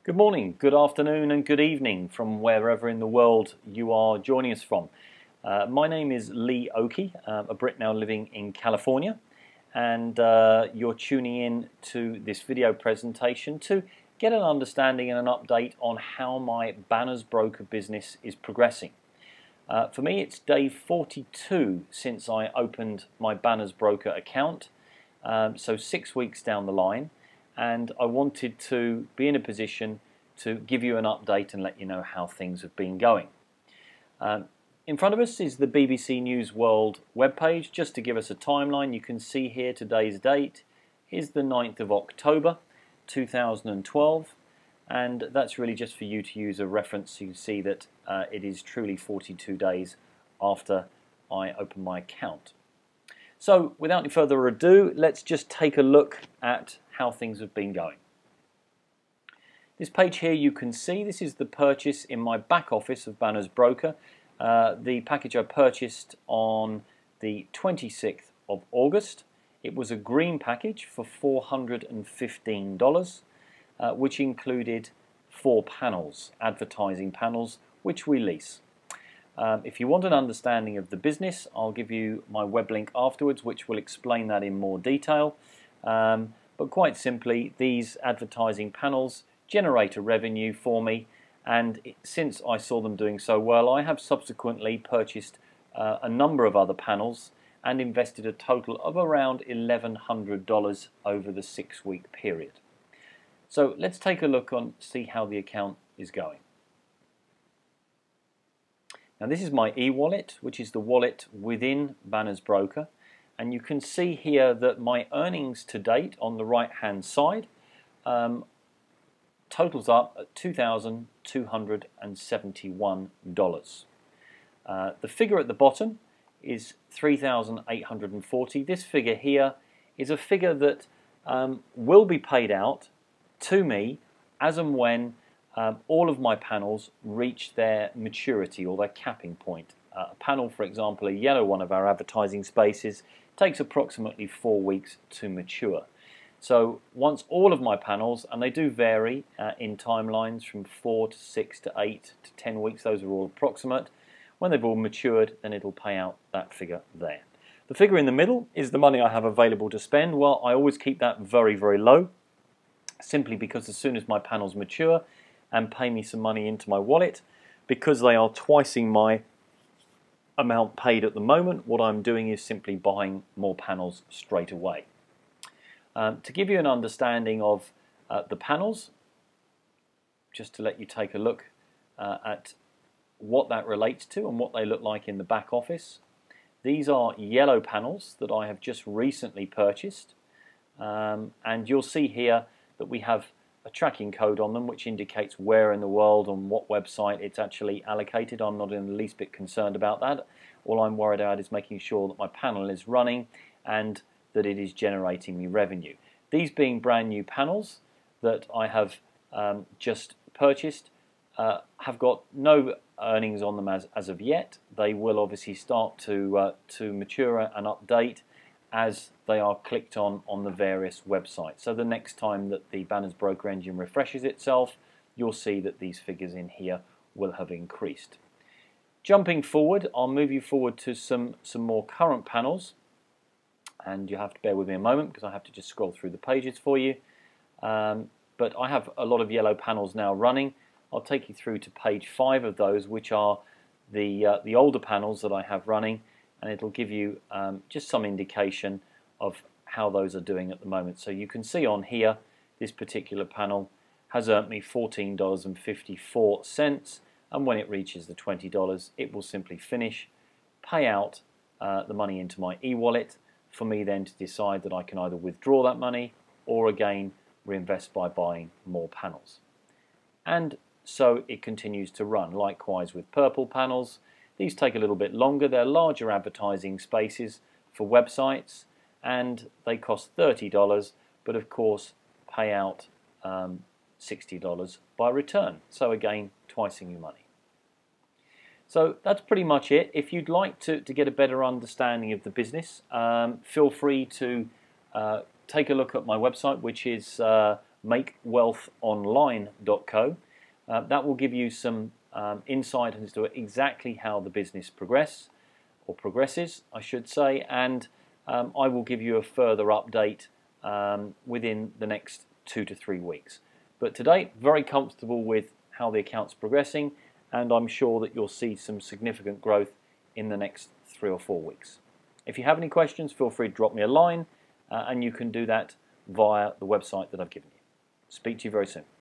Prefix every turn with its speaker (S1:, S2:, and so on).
S1: Good morning, good afternoon and good evening from wherever in the world you are joining us from. My name is Lee Oakey, a Brit now living in California, and you're tuning in to this video presentation to get an understanding and an update on how my Banners Broker business is progressing. For me, it's day 42 since I opened my Banners Broker account, so 6 weeks down the line. And I wanted to be in a position to give you an update and let you know how things have been going. In front of us is the BBC News World webpage. Just to give us a timeline, you can see here today's date is the 9th of October 2012, and that's really just for you to use a reference. You can see that it is truly 42 days after I opened my account. So without any further ado, let's just take a look at how things have been going. This page here you can see, this is the purchase in my back office of Banners Broker. The package I purchased on the 26th of August. It was a green package for $415, which included 4 panels, advertising panels, which we lease. If you want an understanding of the business, I'll give you my web link afterwards, which will explain that in more detail. But quite simply, these advertising panels generate a revenue for me, and since I saw them doing so well, I have subsequently purchased a number of other panels and invested a total of around $1,100 over the 6-week period. So let's take a look and see how the account is going. Now this is my e-wallet, which is the wallet within Banners Broker, and you can see here that my earnings to date on the right hand side totals up at $2,271. The figure at the bottom is $3,840. This figure here is a figure that will be paid out to me as and when all of my panels reach their maturity or their capping point. A panel, for example, a yellow one of our advertising spaces, takes approximately 4 weeks to mature. So once all of my panels, and they do vary in timelines from 4 to 6 to 8 to 10 weeks, those are all approximate. When they've all matured, then it'll pay out that figure there. The figure in the middle is the money I have available to spend. Well, I always keep that very, very low, simply because as soon as my panels mature and pay me some money into my wallet, because they are twicing my amount paid at the moment, what I'm doing is simply buying more panels straight away. To give you an understanding of the panels, just to let you take a look at what that relates to and what they look like in the back office. These are yellow panels that I have just recently purchased, and you'll see here that we have a tracking code on them which indicates where in the world and what website it's actually allocated. I'm not in the least bit concerned about that. All I'm worried about is making sure that my panel is running and that it is generating me revenue. These being brand new panels that I have just purchased have got no earnings on them as of yet. They will obviously start to mature and update as they are clicked on the various websites. So the next time that the Banners Broker engine refreshes itself, you'll see that these figures in here will have increased. Jumping forward, I'll move you forward to some more current panels, and you have to bear with me a moment because I have to just scroll through the pages for you. But I have a lot of yellow panels now running. I'll take you through to page 5 of those, which are the older panels that I have running, and it'll give you just some indication of how those are doing at the moment. So you can see on here, this particular panel has earned me $14.54, and when it reaches the $20, it will simply finish, pay out the money into my e-wallet, for me then to decide that I can either withdraw that money or again reinvest by buying more panels. And so it continues to run. Likewise with purple panels. These take a little bit longer. They're larger advertising spaces for websites, and they cost $30, but of course pay out $60 by return. So again, twicing your money. So that's pretty much it. If you'd like to get a better understanding of the business, feel free to take a look at my website, which is makewealthonline.co. That will give you some insight as to exactly how the business progresses, I should say, and I will give you a further update within the next 2 to 3 weeks. But to date, very comfortable with how the account's progressing, and I'm sure that you'll see some significant growth in the next 3 or 4 weeks. If you have any questions, feel free to drop me a line, and you can do that via the website that I've given you. Speak to you very soon.